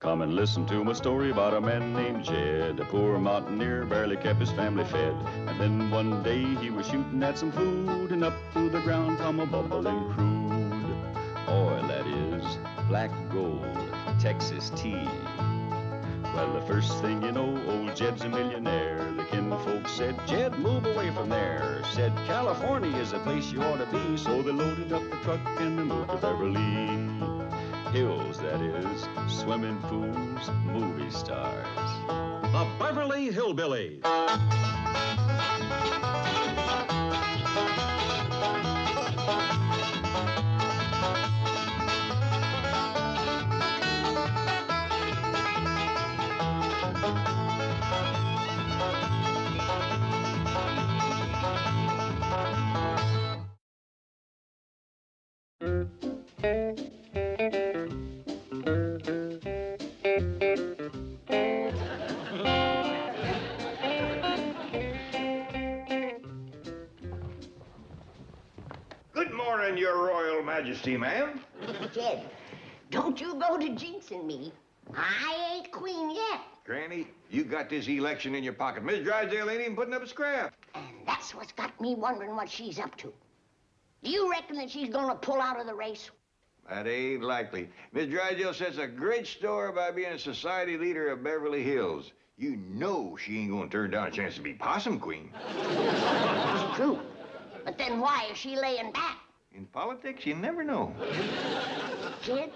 Come and listen to my story about a man named Jed. A poor mountaineer, barely kept his family fed. And then one day he was shooting at some food, and up through the ground come a bubbling crude oil, that is, black gold, Texas tea. Well, the first thing you know, old Jed's a millionaire. The kinfolks said, Jed, move away from there. Said, California is the place you ought to be. So they loaded up the truck and they moved to Beverly Hills, that is, swimming pools, movie stars. The Beverly Hillbillies. Good morning, Your Royal Majesty, ma'am. Jed, don't you go to jinxing me. I ain't queen yet. Granny, you got this election in your pocket. Miss Drysdale ain't even putting up a scrap. And that's what's got me wondering what she's up to. Do you reckon that she's gonna pull out of the race? That ain't likely. Miss Drysdale sets a great store by being a society leader of Beverly Hills. You know she ain't gonna turn down a chance to be Possum Queen. It's true. But then why is she laying back? In politics, you never know. Jed,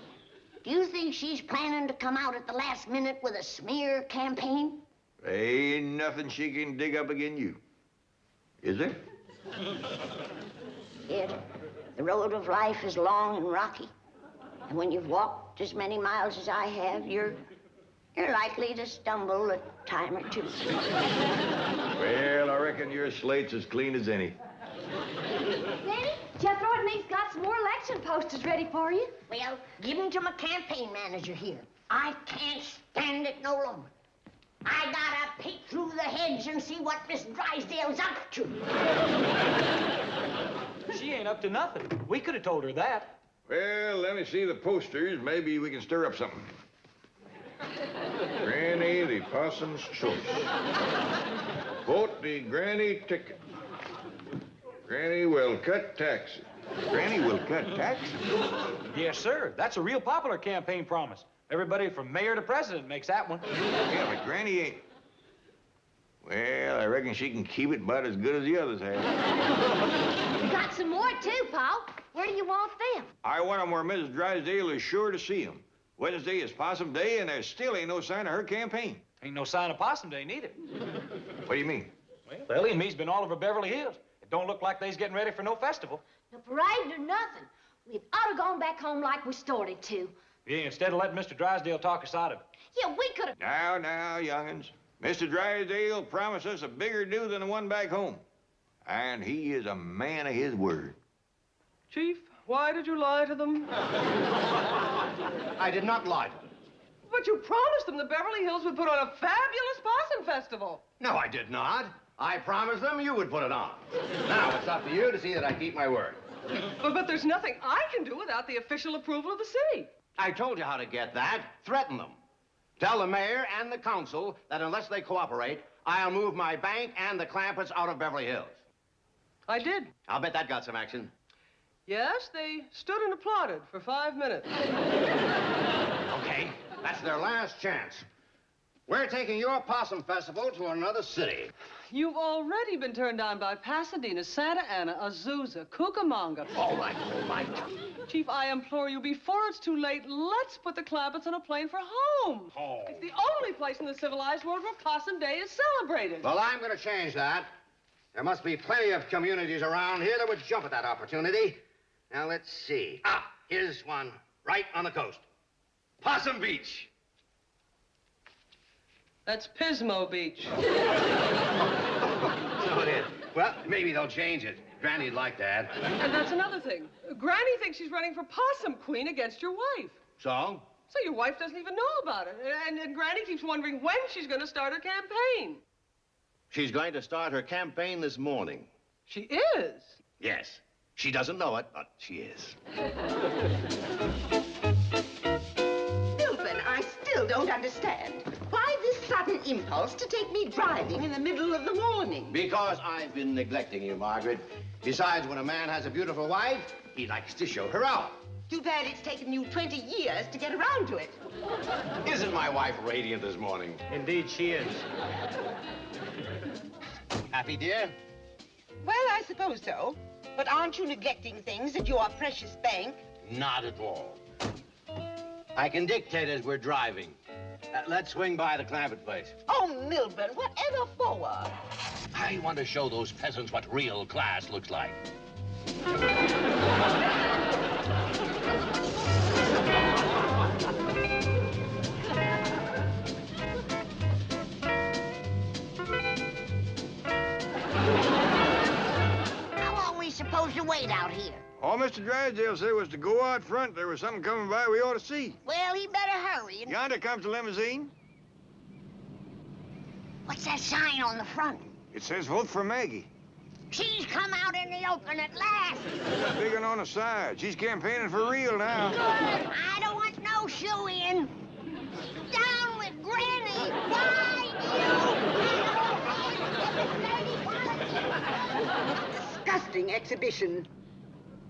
do you think she's planning to come out at the last minute with a smear campaign? Ain't nothing she can dig up again you. Is there? Jed, the road of life is long and rocky. And when you've walked as many miles as I have, you're likely to stumble a time or two. Well, I reckon your slate's as clean as any. Danny, Jethro and me's got some more election posters ready for you. Well, give them to my campaign manager here. I can't stand it no longer. I gotta peek through the hedge and see what Miss Drysdale's up to. She ain't up to nothing. We could have told her that. Well, let me see the posters. Maybe we can stir up something. Granny the Possum's Choice. Vote the Granny ticket. Granny will cut taxes. Granny will cut taxes? Yes, sir. That's a real popular campaign promise. Everybody from mayor to president makes that one. Yeah, but Granny ain't... Well, I reckon she can keep it about as good as the others have. We got some more, too, Paul. Where do you want them? I want them where Mrs. Drysdale is sure to see them. Wednesday is Possum Day, and there still ain't no sign of her campaign. Ain't no sign of Possum Day, neither. What do you mean? Well, Ellie and me's been all over Beverly Hills. It don't look like they's getting ready for no festival. No parade or nothing. We'd ought to gone back home like we started to. Yeah, instead of letting Mr. Drysdale talk us out of it. Yeah, we could have... Now, young'uns. Mr. Drysdale promised us a bigger do than the one back home. And he is a man of his word. Chief, why did you lie to them? I did not lie to them. But you promised them the Beverly Hills would put on a fabulous possum festival. No, I did not. I promised them you would put it on. Now, it's up to you to see that I keep my word. But there's nothing I can do without the official approval of the city. I told you how to get that. Threaten them. Tell the mayor and the council that unless they cooperate, I'll move my bank and the Clampetts out of Beverly Hills. I did. I'll bet that got some action. Yes, they stood and applauded for 5 minutes. Okay, that's their last chance. We're taking your possum festival to another city. You've already been turned down by Pasadena, Santa Ana, Azusa, Cucamonga. All right, all right. Chief, I implore you, before it's too late, let's put the Clampetts on a plane for home. Oh. It's the only place in the civilized world where Possum Day is celebrated. Well, I'm going to change that. There must be plenty of communities around here that would jump at that opportunity. Now, let's see. Ah, here's one right on the coast. Possum Beach. That's Pismo Beach. So it is. Well, maybe they'll change it. Granny'd like that. And that's another thing. Granny thinks she's running for Possum Queen against your wife. So? So your wife doesn't even know about it. And Granny keeps wondering when she's going to start her campaign. She's going to start her campaign this morning. She is? Yes. She doesn't know it, but she is. Stupid, I still don't impulse to take me driving in the middle of the morning? Because I've been neglecting you, Margaret. Besides, when a man has a beautiful wife, he likes to show her out. Too bad it's taken you 20 years to get around to it. Isn't my wife radiant this morning? Indeed, she is. Happy, dear? Well, I suppose so. But aren't you neglecting things at your precious bank? Not at all. I can dictate as we're driving. Let's swing by the Clampett place. Oh, Milburn, whatever for? I want to show those peasants what real class looks like. How long are we supposed to wait out here? All Mr. Drysdale said was to go out front. There was something coming by we ought to see. Well, he better hurry. Yonder comes the limousine. What's that sign on the front? It says vote for Maggie. She's come out in the open at last. Big one on the side. She's campaigning for real now. Good. I don't want no shoe-in. Down with Granny. Why you? Disgusting exhibition.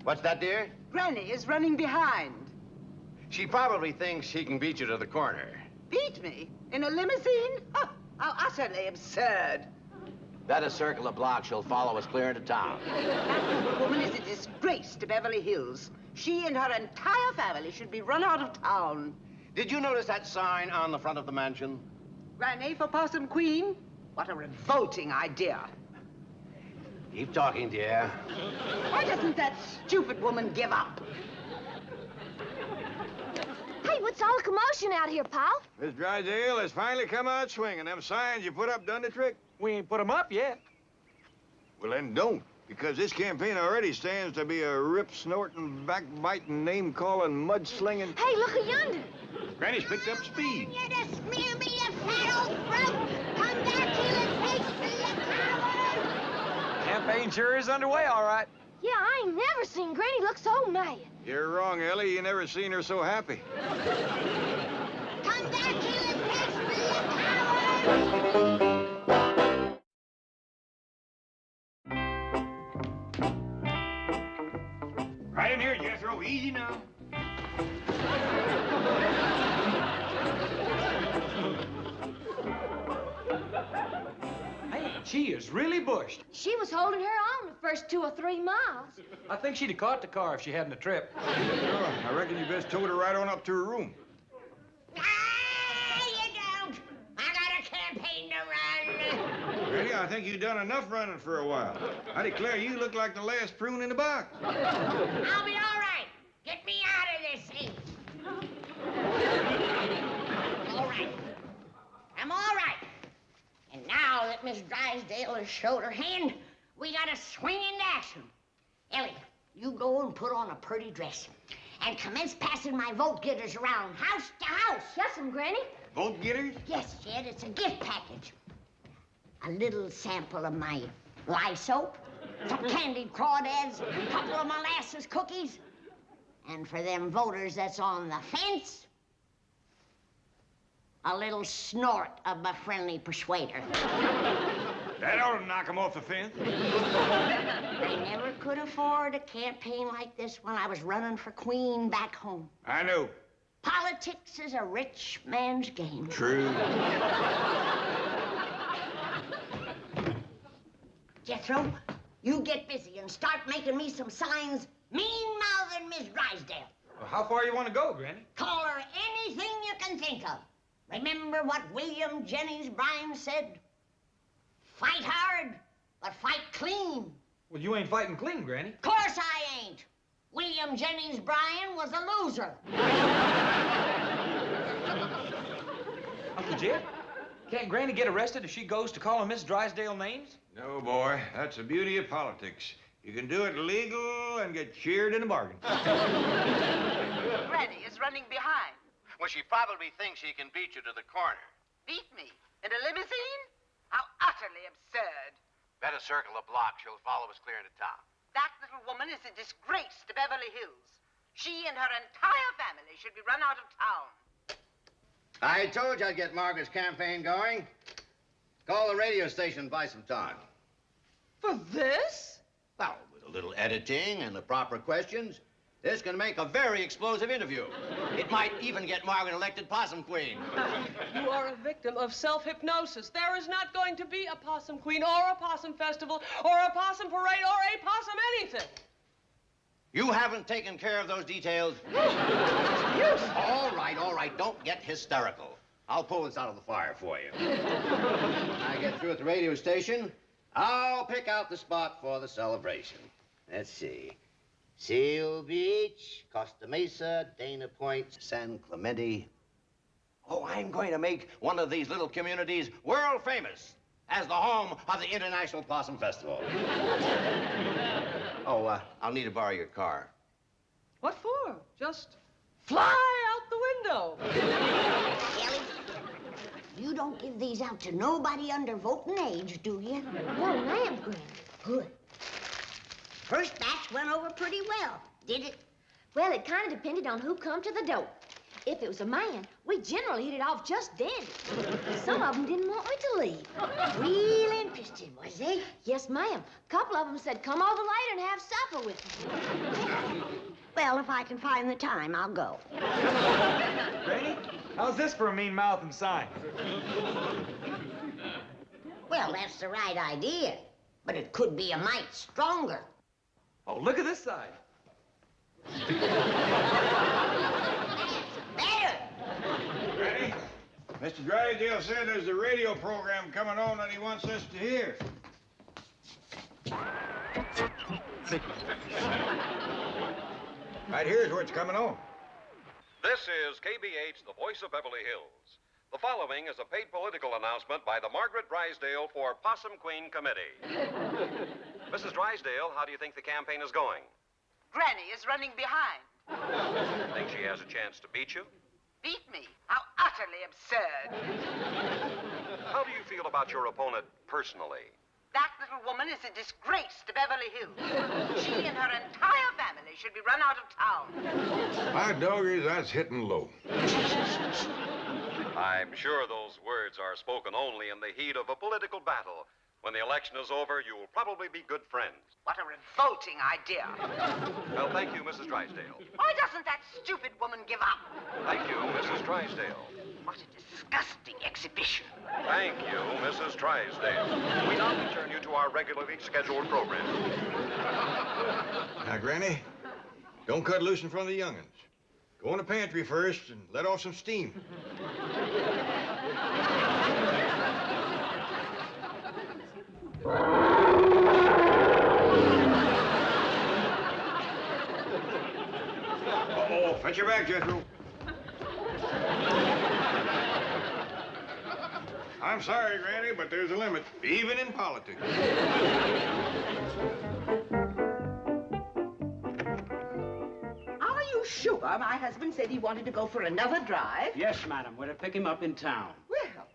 What's that, dear? Granny is running behind. She probably thinks she can beat you to the corner. Beat me? In a limousine? Oh, how utterly absurd. Better circle the block. She'll follow us clear into town. That little woman is a disgrace to Beverly Hills. She and her entire family should be run out of town. Did you notice that sign on the front of the mansion? Granny for Possum Queen? What a revolting idea. Keep talking, dear. Why doesn't that stupid woman give up? Hey, what's all the commotion out here, Paul? Miss Drysdale has finally come out swinging. Them signs you put up done the trick. We ain't put them up yet. Well, then don't, because this campaign already stands to be a rip-snorting, backbiting, name-calling, mud-slinging... Hey, look yonder. Granny's picked up speed. You to smear me, you fat old fruit. Come back here and face me, you coward. Campaign sure is underway, all right. Yeah, I ain't never seen Granny look so mad. You're wrong, Ellie. You never seen her so happy. Come back here and face me, you coward. Right in here, Jethro. Easy now. Hey, she is really bushed. She was holding her own the first 2 or 3 miles. I think she'd have caught the car if she hadn't a trip. Sure. I reckon you best tote her right on up to her room. Ah, you don't. I got a campaign to run. Granny, I think you've done enough running for a while. I declare you look like the last prune in the box. I'll be all right. Get me out of this thing. All right. I'm all right. And now that Miss Drysdale has showed her hand, we gotta swing into action. Ellie, you go and put on a pretty dress and commence passing my vote getters around house to house. Got some, Granny? Vote getters? Yes, Jed, it's a gift package. A little sample of my lye soap, some candied crawdads, a couple of molasses cookies, and for them voters that's on the fence, a little snort of my friendly persuader. That ought to knock him off the fence. I never could afford a campaign like this when I was running for queen back home. I know. Politics is a rich man's game. True. Jethro, you get busy and start making me some signs mean-mouthing Miss Drysdale. Well, how far you want to go, Granny? Call her anything you can think of. Remember what William Jennings Bryan said? Fight hard, but fight clean. Well, you ain't fighting clean, Granny. Of course I ain't. William Jennings Bryan was a loser. Uncle Jed, can't Granny get arrested if she goes to calling Miss Drysdale names? No, boy. That's the beauty of politics. You can do it legal and get cheered in the bargain. Granny is running behind. Well, she probably thinks she can beat you to the corner. Beat me? In a limousine? How utterly absurd. Better circle the block. She'll follow us clear into town. That little woman is a disgrace to Beverly Hills. She and her entire family should be run out of town. I told you I'd get Margaret's campaign going. Call the radio station and buy some time. For this? Well, with a little editing and the proper questions, this can make a very explosive interview. It might even get Margaret elected Possum Queen. You are a victim of self-hypnosis. There is not going to be a Possum Queen or a Possum Festival or a Possum Parade or a Possum anything. You haven't taken care of those details? All right. Don't get hysterical. I'll pull this out of the fire for you. When I get through at the radio station, I'll pick out the spot for the celebration. Let's see. Seal Beach, Costa Mesa, Dana Point, San Clemente. Oh, I'm going to make one of these little communities world famous as the home of the International Possum Festival. Oh, I'll need to borrow your car. What for? Just fly out the window. Ellie, you don't give these out to nobody under voting age, do you? No, ma'am, Granny. Good. First batch went over pretty well, did it? Well, it kind of depended on who come to the door. If it was a man, we generally hit it off just dandy. Some of them didn't want me to leave. Real interested, was they? Yes, ma'am. A couple of them said, come over later and have supper with me. Well, if I can find the time, I'll go. Granny, how's this for a mean mouth and sign? Well, that's the right idea, but it could be a mite stronger. Oh, look at this side. Better. Ready? Mr. Drysdale said there's a radio program coming on that he wants us to hear. Right here's where it's coming on. This is KBH, the voice of Beverly Hills. The following is a paid political announcement by the Margaret Drysdale for Possum Queen Committee. Mrs. Drysdale, how do you think the campaign is going? Granny is running behind. Think she has a chance to beat you? Beat me? How utterly absurd. How do you feel about your opponent personally? That little woman is a disgrace to Beverly Hills. She and her entire family should be run out of town. My doggies, that's hitting low. I'm sure those words are spoken only in the heat of a political battle. When the election is over, you will probably be good friends. What a revolting idea. Well, thank you, Mrs. Drysdale. Why doesn't that stupid woman give up? Thank you, Mrs. Drysdale. What a disgusting exhibition. Thank you, Mrs. Drysdale. We now return you to our regularly scheduled program. Now, Granny, don't cut loose in front of the young'uns. Go in the pantry first and let off some steam. Uh-oh, fetch your back, Jethro. I'm sorry, Granny, but there's a limit, even in politics. Are you sure my husband said he wanted to go for another drive? Yes, madam. We're to pick him up in town. Well,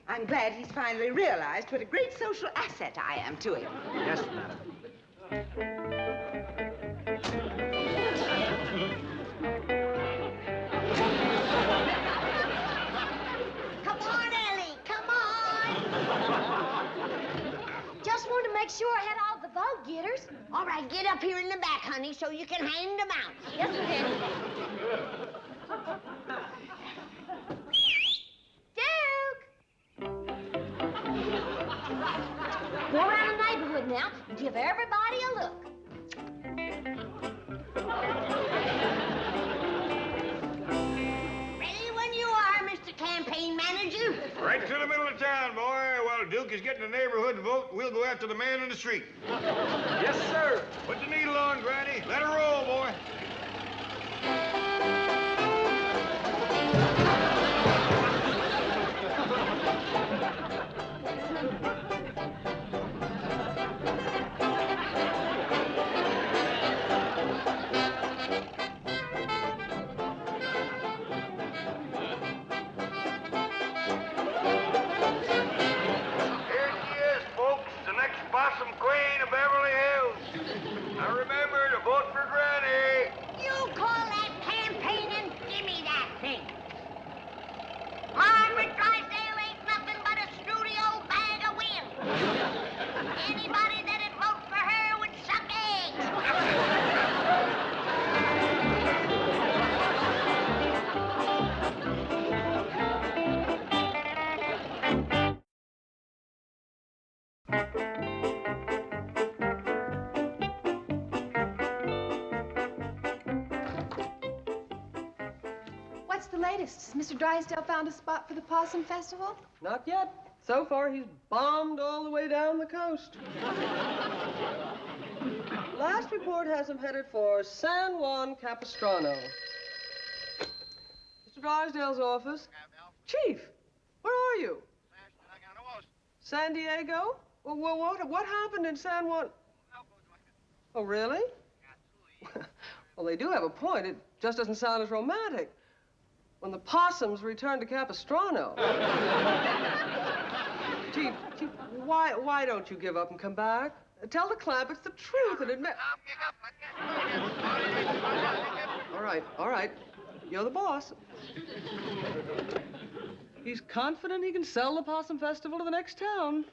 I'm glad he's finally realized what a great social asset I am to him. Yes, madam. Come on, Ellie, come on. Just wanted to make sure I had all the vote getters. All right, get up here in the back, honey, so you can hand them out. Yes, ma'am. Duke! Go around the neighborhood now and give everybody a look. Ready when you are, Mr. Campaign Manager. Right to the middle of town, boy. While Duke is getting the neighborhood to vote, we'll go after the man in the street. Yes, sir. Put the needle on, Granny. Let her roll, boy. Possum Queen of Beverly Hills. Now remember to vote for Granny. You call that campaigning? Give me that thing. what's the latest? Has Mr. Drysdale found a spot for the Possum Festival? Not yet. So far, he's bombed all the way down the coast. Last report has him headed for San Juan Capistrano. Mr. Drysdale's office. Chief, where are you? San Diego? Well, what happened in San Juan? Oh, really? Well, they do have a point. It just doesn't sound as romantic. When the Possums return to Capistrano. Chief, why don't you give up and come back? Tell the Clampetts the truth and admit... All right. You're the boss. He's confident he can sell the Possum Festival to the next town.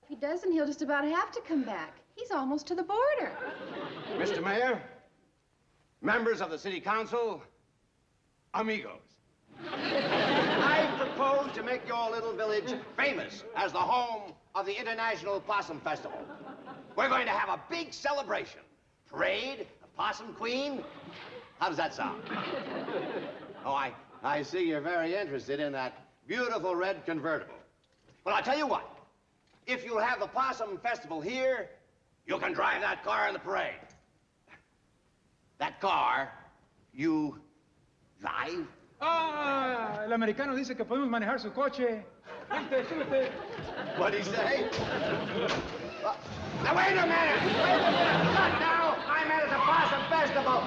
If he doesn't, he'll just about have to come back. He's almost to the border. Mr. Mayor, members of the City Council, amigos. I propose to make your little village famous as the home of the International Possum Festival. We're going to have a big celebration. Parade, a Possum Queen. How does that sound? Oh, I see you're very interested in that beautiful red convertible. Well, I'll tell you what. If you'll have the Possum Festival here, you can drive that car in the parade. That car, you drive? Ah, el americano dice que podemos manejar su coche. Vente, súbete. What'd he say? Now, wait a minute! Not now! I'm at the Possum Festival!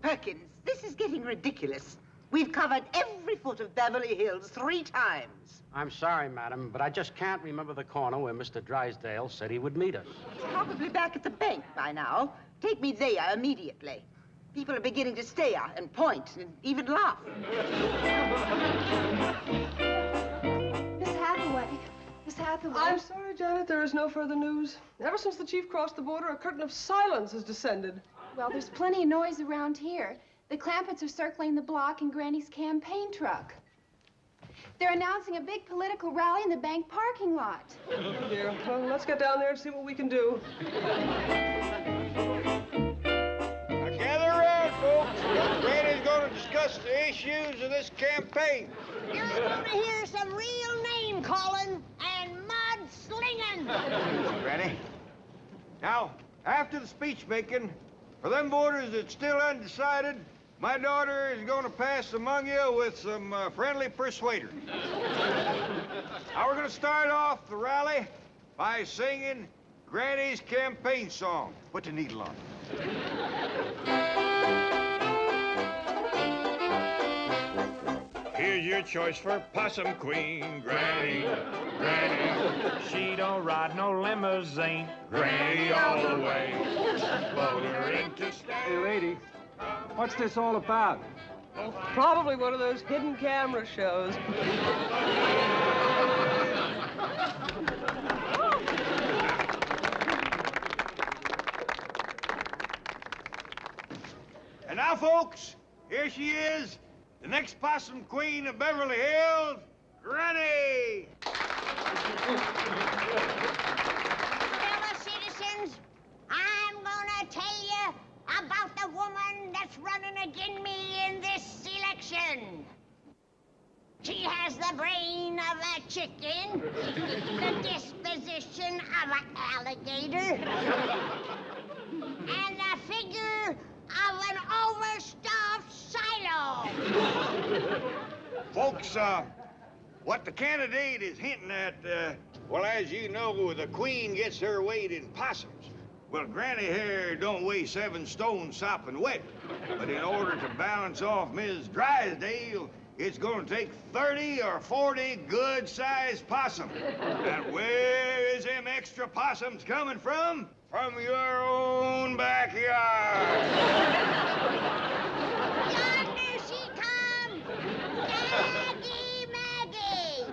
Perkins, this is getting ridiculous. We've covered every foot of Beverly Hills 3 times. I'm sorry, madam, but I just can't remember the corner where Mr. Drysdale said he would meet us. He's probably back at the bank by now. Take me there immediately. People are beginning to stare and point and even laugh. Miss Hathaway. I'm sorry, Janet, there is no further news. Ever since the chief crossed the border, a curtain of silence has descended. Well, there's plenty of noise around here. The Clampetts are circling the block in Granny's campaign truck. They're announcing a big political rally in the bank parking lot. Oh, dear. Well, let's get down there and see what we can do. Now, gather around, folks. Granny's going to discuss the issues of this campaign. You're going to hear some real name calling and mud slinging. Granny. Now, after the speech making, for them voters that's still undecided, my daughter is going to pass among you with some friendly persuaders. Now, we're going to start off the rally by singing Granny's campaign song. Put the needle on. Here's your choice for Possum Queen, Granny, Granny. She don't ride no limousine, Granny all the way. Vote her into Hey, lady, what's this all about? Probably one of those hidden camera shows. And now, folks, here she is, the next Possum Queen of Beverly Hills, Granny! Fellow citizens, I'm gonna tell you about the woman that's running against me in this election. She has the brain of a chicken, the disposition of an alligator, and the figure of an overstuffed silo. Folks, what the candidate is hinting at, well, as you know, the queen gets her weight in possums. Well, Granny here don't weigh 7 stone sopping wet. But in order to balance off Ms. Drysdale, it's gonna take 30 or 40 good-sized possums. And where is them extra possums coming from? From your own backyard. Yonder she comes! Maggie, Maggie!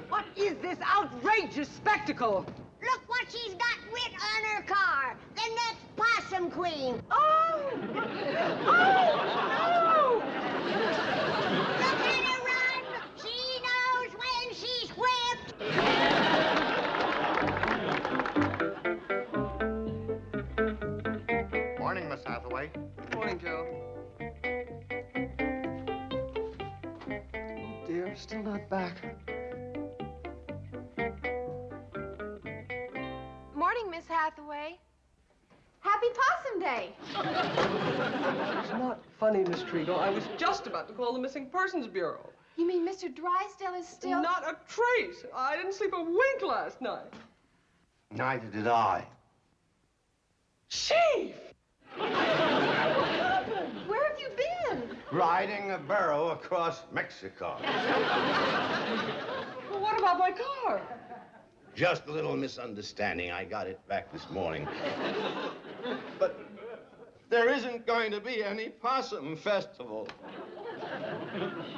What is this outrageous spectacle? Look what she's got writ on her car. The next Possum Queen. Oh! Oh, no! Look at her run. She knows when she's whipped. my back. Morning, Miss Hathaway. Happy Possum Day. It's not funny, Miss Trigo. I was just about to call the Missing Persons Bureau. You mean Mr. Drysdale is still... Not a trace. I didn't sleep a wink last night. Neither did I. Chief! What happened? Where have you been? Riding a burro across Mexico. Well, what about my car? Just a little misunderstanding. I got it back this morning. But there isn't going to be any Possum Festival.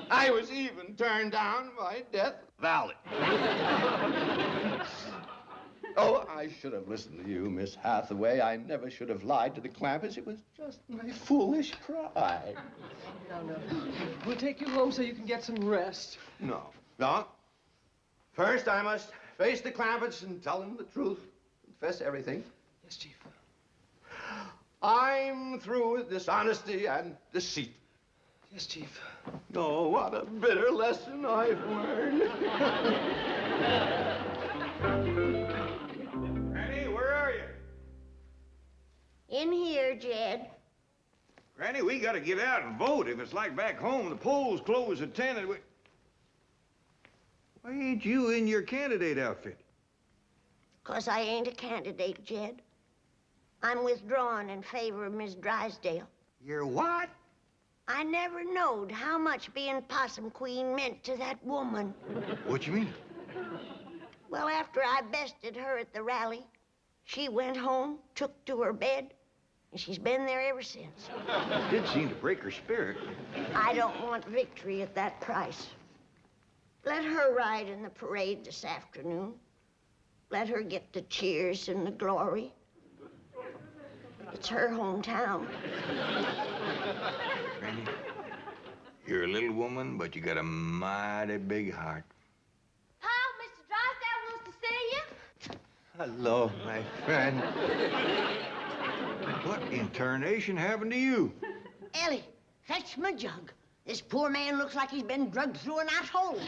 I was even turned down by Death Valley. Oh, I should have listened to you, Miss Hathaway. I never should have lied to the Clampetts. It was just my foolish pride. No. We'll take you home so you can get some rest. No. First, I must face the Clampetts and tell them the truth. Confess everything. Yes, Chief. I'm through with dishonesty and deceit. Yes, Chief. Oh, what a bitter lesson I've learned. Granny, where are you? In here, Jed. Granny, we gotta get out and vote. If it's like back home, the polls close at 10 and Why ain't you in your candidate outfit? 'Cause I ain't a candidate, Jed. I'm withdrawing in favor of Miss Drysdale. You're what? I never knowed how much being Possum Queen meant to that woman. What you mean? Well, after I bested her at the rally, she went home, took to her bed, and she's been there ever since. It did seem to break her spirit. I don't want victory at that price. Let her ride in the parade this afternoon. Let her get the cheers and the glory. It's her hometown. Granny, you're a little woman, but you got a mighty big heart. Paul, Mr. Drysdale wants to see you. Hello, my friend. What in tarnation happened to you? Ellie, fetch my jug. This poor man looks like he's been drugged through an asshole.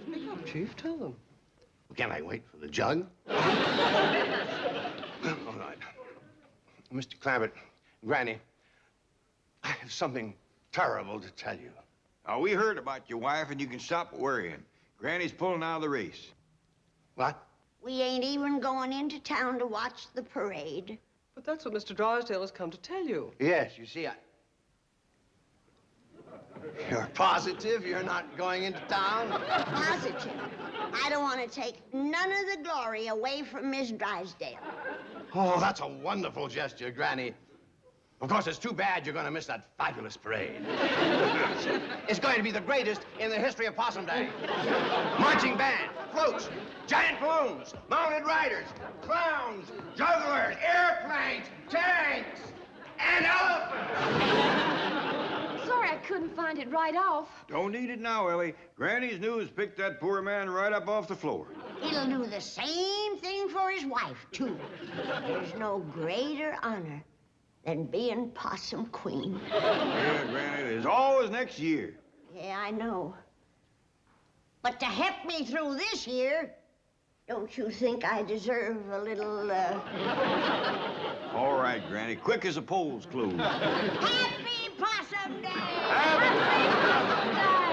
Speak up, Chief. Tell them. Can I wait for the jug? All right. Mr. Clampett, Granny, I have something terrible to tell you. Now, we heard about your wife, and you can stop worrying. Granny's pulling out of the race. What? We ain't even going into town to watch the parade. But that's what Mr. Drysdale has come to tell you. Yes, you see, You're positive you're not going into town? Positive. I don't want to take none of the glory away from Miss Drysdale. Oh, that's a wonderful gesture, Granny. Of course, it's too bad you're going to miss that fabulous parade. It's going to be the greatest in the history of Possum Day. Marching band, floats, giant balloons, mounted riders, clowns, jugglers, airplanes, tanks, and elephants. Sorry I couldn't find it right off. Don't need it now, Ellie. Granny's news picked that poor man right up off the floor. He'll do the same thing for his wife, too. There's no greater honor than being Possum Queen. Yeah, Granny, there's always next year. Yeah, I know. But to help me through this year, don't you think I deserve a little, All right, Granny, quick as the polls close. Happy Possum Day! Happy Possum Day!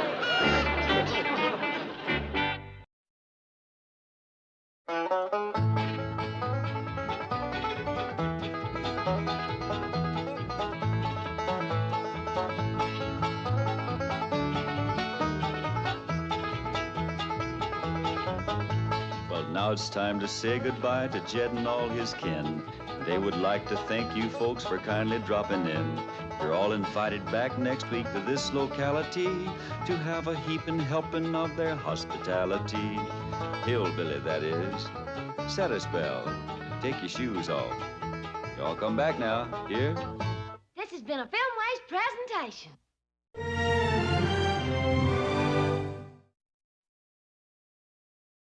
Now it's time to say goodbye to Jed and all his kin. They would like to thank you folks for kindly dropping in. You're all invited back next week to this locality to have a heaping helping of their hospitality. Hillbilly, that is. Set a spell. Take your shoes off. Y'all come back now. Here? This has been a Filmways presentation.